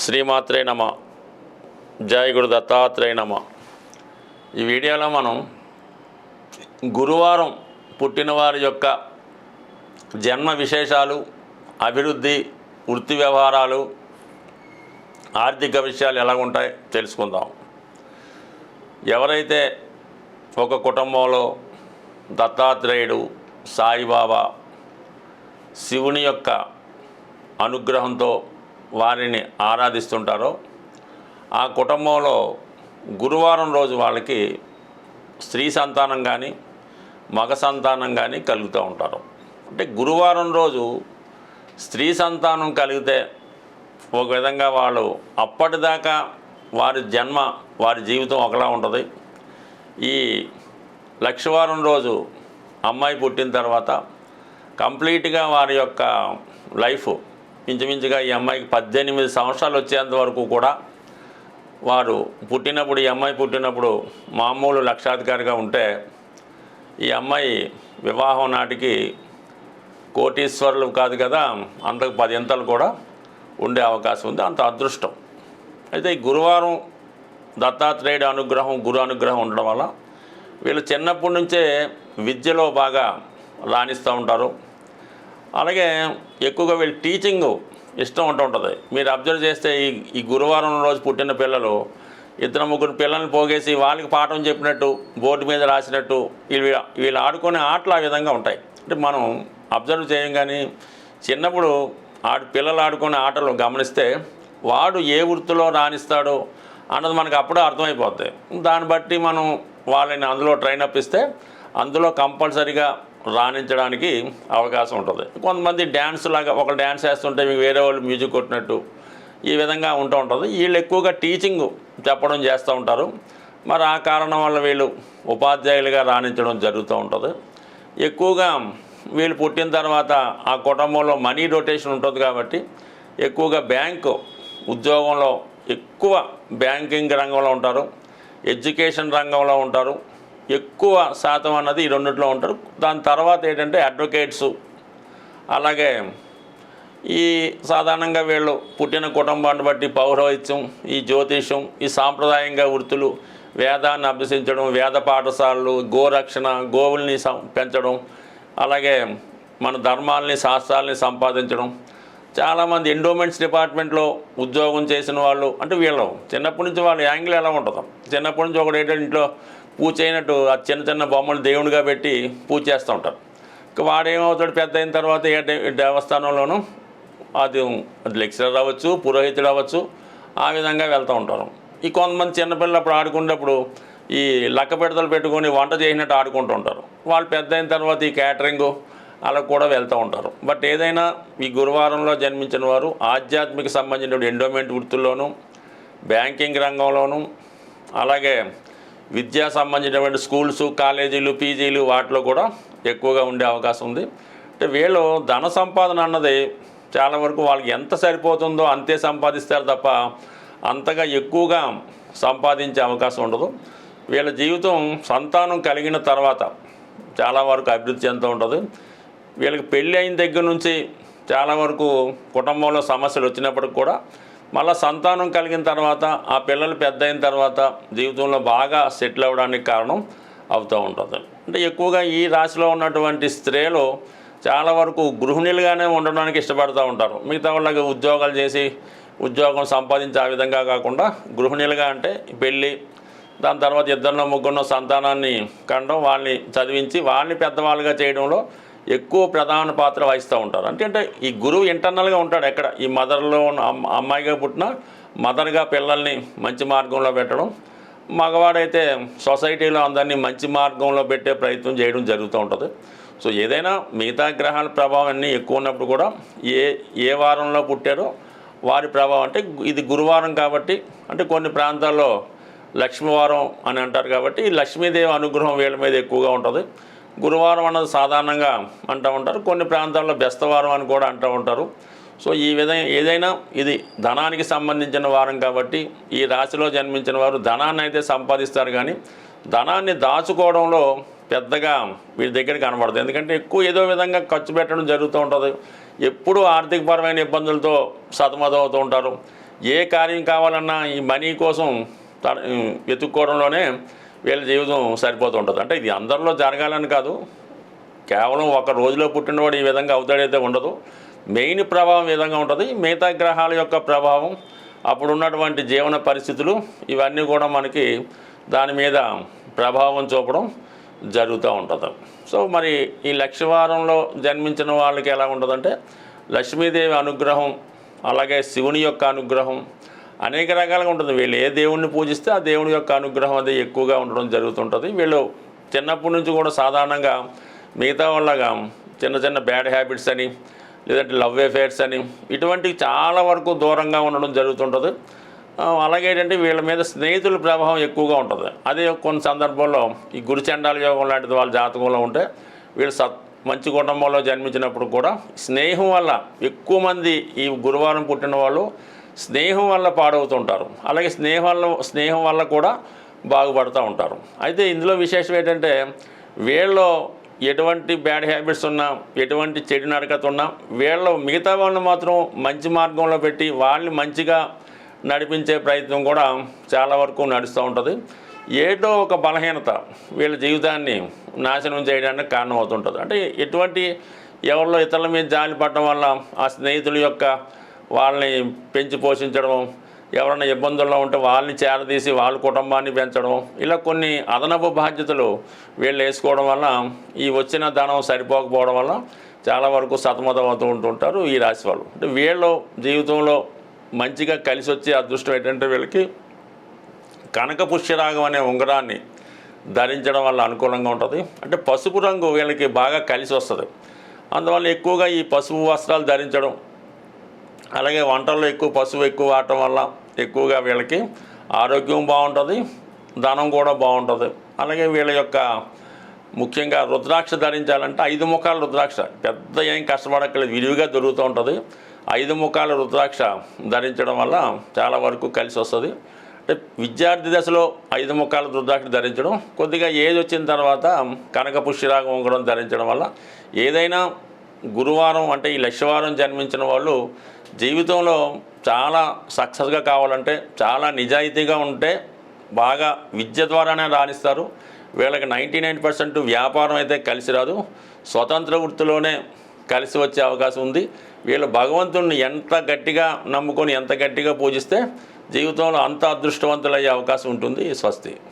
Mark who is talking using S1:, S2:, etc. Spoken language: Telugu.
S1: శ్రీమాత్రే నమ. జై గురు దత్తాత్రేయ నమ. ఈ వీడియోలో మనం గురువారం పుట్టిన వారి యొక్క జన్మ విశేషాలు, అభివృద్ధి, వృత్తి వ్యవహారాలు, ఆర్థిక విషయాలు ఎలా ఉంటాయి తెలుసుకుందాం. ఎవరైతే ఒక కుటుంబంలో దత్తాత్రేయుడు, సాయిబాబా, శివుని యొక్క అనుగ్రహంతో వారిని ఆరాధిస్తుంటారో ఆ కుటుంబంలో గురువారం రోజు వాళ్ళకి స్త్రీ సంతానం కానీ మగ సంతానం కానీ కలుగుతూ ఉంటారు. అంటే గురువారం రోజు స్త్రీ సంతానం కలిగితే ఒక విధంగా వాళ్ళు అప్పటిదాకా వారి జీవితం ఒకలా ఉంటుంది. ఈ లక్షవారం రోజు అమ్మాయి పుట్టిన తర్వాత కంప్లీట్గా వారి యొక్క లైఫ్ ఇంచుమించుగా ఈ అమ్మాయికి 18 సంవత్సరాలు వచ్చేంత వరకు కూడా వారు పుట్టినప్పుడు, ఈ అమ్మాయి పుట్టినప్పుడు మామూలు లక్షాధికారిగా ఉంటే ఈ అమ్మాయి వివాహం నాటికి కోటీశ్వరులు కాదు కదా, అంతకు 10 అంతలు కూడా ఉండే అవకాశం ఉంది. అంత అదృష్టం. అయితే ఈ గురువారం దత్తాత్రేయుడి అనుగ్రహం, గురు అనుగ్రహం ఉండడం వల్ల వీళ్ళు చిన్నప్పటి నుంచే విద్యలో బాగా రాణిస్తూ ఉంటారు. అలాగే ఎక్కువగా వీళ్ళు టీచింగ్ ఇష్టం ఉంటుంది. మీరు అబ్జర్వ్ చేస్తే ఈ గురువారం రోజు పుట్టిన పిల్లలు 2-3 పిల్లల్ని పోగేసి వాళ్ళకి పాఠం చెప్పినట్టు, బోర్డు మీద రాసినట్టు వీళ్ళు ఆడుకునే ఆటలు ఆ విధంగా ఉంటాయి. అంటే మనం అబ్జర్వ్ చేయం కానీ చిన్నప్పుడు పిల్లలు ఆడుకునే ఆటలు గమనిస్తే వాడు ఏ వృత్తిలో రాణిస్తాడో అన్నది మనకు అప్పుడే అర్థమైపోతుంది. దాన్ని బట్టి మనం వాళ్ళని అందులో ట్రైనప్ ఇస్తే అందులో కంపల్సరీగా రాణించడానికి అవకాశం ఉంటుంది. కొంతమంది డ్యాన్స్ లాగా ఒక డ్యాన్స్ వేస్తుంటే మీకు వేరే వాళ్ళు మ్యూజిక్ కొట్టినట్టు ఈ విధంగా ఉంటూ ఉంటుంది. వీళ్ళు ఎక్కువగా టీచింగ్ చెప్పడం చేస్తూ ఉంటారు. మరి ఆ కారణం వల్ల వీళ్ళు ఉపాధ్యాయులుగా రాణించడం జరుగుతూ ఉంటుంది. ఎక్కువగా వీళ్ళు పుట్టిన తర్వాత ఆ కుటుంబంలో మనీ రొటేషన్ ఉంటుంది కాబట్టి ఎక్కువగా బ్యాంకు ఉద్యోగంలో ఎక్కువ బ్యాంకింగ్ రంగంలో ఉంటారు, ఎడ్యుకేషన్ రంగంలో ఉంటారు. ఎక్కువ శాతం అన్నది ఈ రెండిట్లో ఉంటారు. దాని తర్వాత ఏంటంటే అడ్వకేట్సు, అలాగే ఈ సాధారణంగా వీళ్ళు పుట్టిన కుటుంబాన్ని బట్టి పౌరోహిత్యం, ఈ జ్యోతిషం, ఈ సాంప్రదాయంగా వృత్తులు, వేదాన్ని అభ్యసించడం, వేద పాఠశాలలు, గోరక్షణ, గోవుల్ని పెంచడం, అలాగే మన ధర్మాలని, శాస్త్రాలని సంపాదించడం. చాలామంది ఎండోమెంట్స్ డిపార్ట్మెంట్లో ఉద్యోగం చేసిన వాళ్ళు, అంటే వీళ్ళు చిన్నప్పటి నుంచి వాళ్ళ యాంగిల్ ఎలా ఉంటుందో, చిన్నప్పటి నుంచి ఒకటి ఏంటంటే ఇంట్లో పూజ చేయనట్టు ఆ చిన్న చిన్న బొమ్మలు దేవుడిగా పెట్టి పూజ చేస్తూ ఉంటారు. ఇంకా వాడేమవుతాడు పెద్ద అయిన తర్వాత దేవస్థానంలోనూ అది లెక్చరర్ అవ్వచ్చు, పురోహితుడు అవ్వచ్చు, ఆ విధంగా వెళ్తూ ఉంటారు. ఈ కొంతమంది చిన్నపిల్లలు అప్పుడు ఆడుకునేటప్పుడు ఈ లక్క పెడతలు పెట్టుకొని వంట చేసినట్టు ఆడుకుంటూ ఉంటారు. వాళ్ళు పెద్ద అయిన తర్వాత ఈ క్యాటరింగు అలా కూడా వెళ్తూ ఉంటారు. బట్ ఏదైనా ఈ గురువారంలో జన్మించిన వారు ఆధ్యాత్మిక సంబంధించిన ఎండోమెంట్ వృత్తుల్లోనూ, బ్యాంకింగ్ రంగంలోనూ, అలాగే విద్యా సంబంధించినటువంటి స్కూల్స్, కాలేజీలు, పీజీలు వాటిలో కూడా ఎక్కువగా ఉండే అవకాశం ఉంది. అంటే వీళ్ళు ధన సంపాదన అన్నది చాలా వరకు వాళ్ళకి ఎంత సరిపోతుందో అంతే సంపాదిస్తారు తప్ప అంతగా ఎక్కువగా సంపాదించే అవకాశం ఉండదు. వీళ్ళ జీవితం సంతానం కలిగిన తర్వాత చాలా వరకు అభివృద్ధి చెందుతూ ఉంటుంది. వీళ్ళకి పెళ్ళి అయిన దగ్గర నుంచి చాలా వరకు కుటుంబంలో సమస్యలు వచ్చినప్పటికి కూడా మళ్ళీ సంతానం కలిగిన తర్వాత ఆ పిల్లలు పెద్ద అయిన తర్వాత జీవితంలో బాగా సెటిల్ అవ్వడానికి కారణం అవుతూ ఉంటుంది. అంటే ఎక్కువగా ఈ రాశిలో ఉన్నటువంటి స్త్రీలు చాలా వరకు గృహిణులుగానే ఉండడానికి ఇష్టపడుతూ ఉంటారు. మిగతా వాళ్ళకి ఉద్యోగాలు చేసి ఉద్యోగం సంపాదించే ఆ విధంగా కాకుండా గృహిణులుగా అంటే పెళ్ళి, దాని తర్వాత 2-3 సంతానాన్ని కండం, వాళ్ళని చదివించి వాళ్ళని పెద్దవాళ్ళుగా చేయడంలో ఎక్కువ ప్రధాన పాత్ర వహిస్తూ ఉంటారు. అంటే ఈ గురువు ఇంటర్నల్గా ఉంటాడు. ఎక్కడ ఈ మదర్లో అమ్మాయిగా పుట్టిన మదర్గా పిల్లల్ని మంచి మార్గంలో పెట్టడం, మగవాడైతే సొసైటీలో అందరినీ మంచి మార్గంలో పెట్టే ప్రయత్నం చేయడం జరుగుతూ ఉంటుంది. సో ఏదైనా మిగతా గ్రహాల ప్రభావం అన్నీ ఎక్కువ ఉన్నప్పుడు కూడా ఏ వారంలో పుట్టారో వారి ప్రభావం, అంటే ఇది గురువారం కాబట్టి, అంటే కొన్ని ప్రాంతాల్లో లక్ష్మీవారం అని అంటారు కాబట్టి ఈ లక్ష్మీదేవి అనుగ్రహం వీళ్ళ మీద ఎక్కువగా ఉంటుంది. గురువారం అన్నది సాధారణంగా అంటూ ఉంటారు. కొన్ని ప్రాంతాల్లో బెస్తవారం అని కూడా అంటూ ఉంటారు. సో ఈ విధంగా ఏదైనా ఇది ధనానికి సంబంధించిన వారం కాబట్టి ఈ రాశిలో జన్మించిన వారు ధనాన్ని అయితే సంపాదిస్తారు, కానీ ధనాన్ని దాచుకోవడంలో పెద్దగా వీరి దగ్గర కనబడదు. ఎందుకంటే ఎక్కువ ఏదో విధంగా ఖర్చు పెట్టడం జరుగుతూ ఉంటుంది. ఎప్పుడూ ఆర్థికపరమైన ఇబ్బందులతో సతమతమవుతూ ఉంటారు. ఏ కార్యం కావాలన్నా ఈ మనీ కోసం వెతుక్కోవడంలోనే వీళ్ళ జీవితం సరిపోతూ ఉంటుంది. అంటే ఇది అందరిలో జరగాలని కాదు, కేవలం ఒక రోజులో పుట్టినవాడు ఈ విధంగా అవుతాడైతే ఉండదు. మెయిన్ ప్రభావం ఈ విధంగా ఉంటుంది. మిగతా గ్రహాల యొక్క ప్రభావం, అప్పుడున్నటువంటి జీవన పరిస్థితులు, ఇవన్నీ కూడా మనకి దాని మీద ప్రభావం చూపడం జరుగుతూ ఉంటుంది. సో మరి ఈ లక్షవారంలో జన్మించిన వాళ్ళకి ఎలా ఉంటుందంటే లక్ష్మీదేవి అనుగ్రహం, అలాగే శివుని యొక్క అనుగ్రహం అనేక రకాలుగా ఉంటుంది. వీళ్ళు ఏ దేవుణ్ణి పూజిస్తే ఆ దేవుని యొక్క అనుగ్రహం అది ఎక్కువగా ఉండడం జరుగుతుంటుంది. వీళ్ళు చిన్నప్పటి నుంచి కూడా సాధారణంగా మిగతా వాళ్ళగా చిన్న చిన్న బ్యాడ్ హ్యాబిట్స్ అని, లేదంటే లవ్ అఫేర్స్ అని, ఇటువంటివి చాలా వరకు దూరంగా ఉండడం జరుగుతుంటుంది. అలాగే ఏంటంటే వీళ్ళ మీద స్నేహితుల ప్రభావం ఎక్కువగా ఉంటుంది. అదే కొన్ని సందర్భాల్లో ఈ గురుచండాల యోగం లాంటిది వాళ్ళ జాతకంలో ఉంటే వీళ్ళు మంచి కుటుంబంలో జన్మించినప్పుడు కూడా స్నేహం వల్ల ఎక్కువ మంది ఈ గురువారం పుట్టిన వాళ్ళు స్నేహం వల్ల పాడవుతుంటారు. అలాగే స్నేహం వల్ల కూడా బాగుపడుతూ ఉంటారు. అయితే ఇందులో విశేషం ఏంటంటే వీళ్ళు ఎటువంటి బ్యాడ్ హ్యాబిట్స్ ఉన్నా, ఎటువంటి చెడు నడకత ఉన్నా, వీళ్ళు మిగతా వాళ్ళని మాత్రం మంచి మార్గంలో పెట్టి వాళ్ళని మంచిగా నడిపించే ప్రయత్నం కూడా చాలా వరకు నడుస్తూ ఉంటుంది. ఏదో ఒక బలహీనత వీళ్ళ జీవితాన్ని నాశనం చేయడానికి కారణం అవుతుంటుంది. అంటే ఎటువంటి ఎవరిలో ఇతరుల మీద జాలి పడడం వల్ల ఆ స్నేహితుల యొక్క వాళ్ళని పెంచి పోషించడం, ఎవరైనా ఇబ్బందుల్లో ఉంటే వాళ్ళని చేరదీసి వాళ్ళ కుటుంబాన్ని పెంచడం, ఇలా కొన్ని అదనపు బాధ్యతలు వీళ్ళు వేసుకోవడం వల్ల ఈ వచ్చిన ధనం సరిపోకపోవడం వల్ల చాలా వరకు సతమతం అవుతూ ఉంటుంటారు ఈ రాశి వాళ్ళు. అంటే వీళ్ళు జీవితంలో మంచిగా కలిసి వచ్చే అదృష్టం ఏంటంటే వీళ్ళకి కనక పుష్యరాగం అనే ఉంగరాన్ని ధరించడం వల్ల అనుకూలంగా ఉంటుంది. అంటే పసుపు రంగు వీళ్ళకి బాగా కలిసి వస్తుంది. అందువల్ల ఎక్కువగా ఈ పసుపు వస్త్రాలు ధరించడం, అలాగే వంటల్లో పసుపు ఎక్కువ వాడటం వల్ల ఎక్కువగా వీళ్ళకి ఆరోగ్యం బాగుంటుంది, ధనం కూడా బాగుంటుంది. అలాగే వీళ్ళ యొక్క ముఖ్యంగా రుద్రాక్ష ధరించాలంటే 5 ముఖాల రుద్రాక్ష, పెద్ద ఏం కష్టపడక్కలేదు, విరివిగా దొరుకుతూ ఉంటుంది. 5 ముఖాల రుద్రాక్ష ధరించడం వల్ల చాలా వరకు కలిసి వస్తుంది. అంటే విద్యార్థి దశలో 5 ముఖాల రుద్రాక్ష ధరించడం, కొద్దిగా ఏజ్ వచ్చిన తర్వాత కనక పుష్యరాగం ఉంగరం ధరించడం వల్ల ఏదైనా గురువారం అంటే ఈ లక్షవారం జన్మించిన వాళ్ళు జీవితంలో చాలా సక్సెస్గా కావాలంటే, చాలా నిజాయితీగా ఉంటే బాగా విద్య ద్వారానే రాణిస్తారు. వీళ్ళకి 99% వ్యాపారం అయితే కలిసి రాదు, స్వతంత్ర వృత్తిలోనే కలిసి వచ్చే అవకాశం ఉంది. వీళ్ళు భగవంతుడిని ఎంత గట్టిగా నమ్ముకొని, ఎంత గట్టిగా పూజిస్తే జీవితంలో అంత అదృష్టవంతులయ్యే అవకాశం ఉంటుంది. స్వస్తి.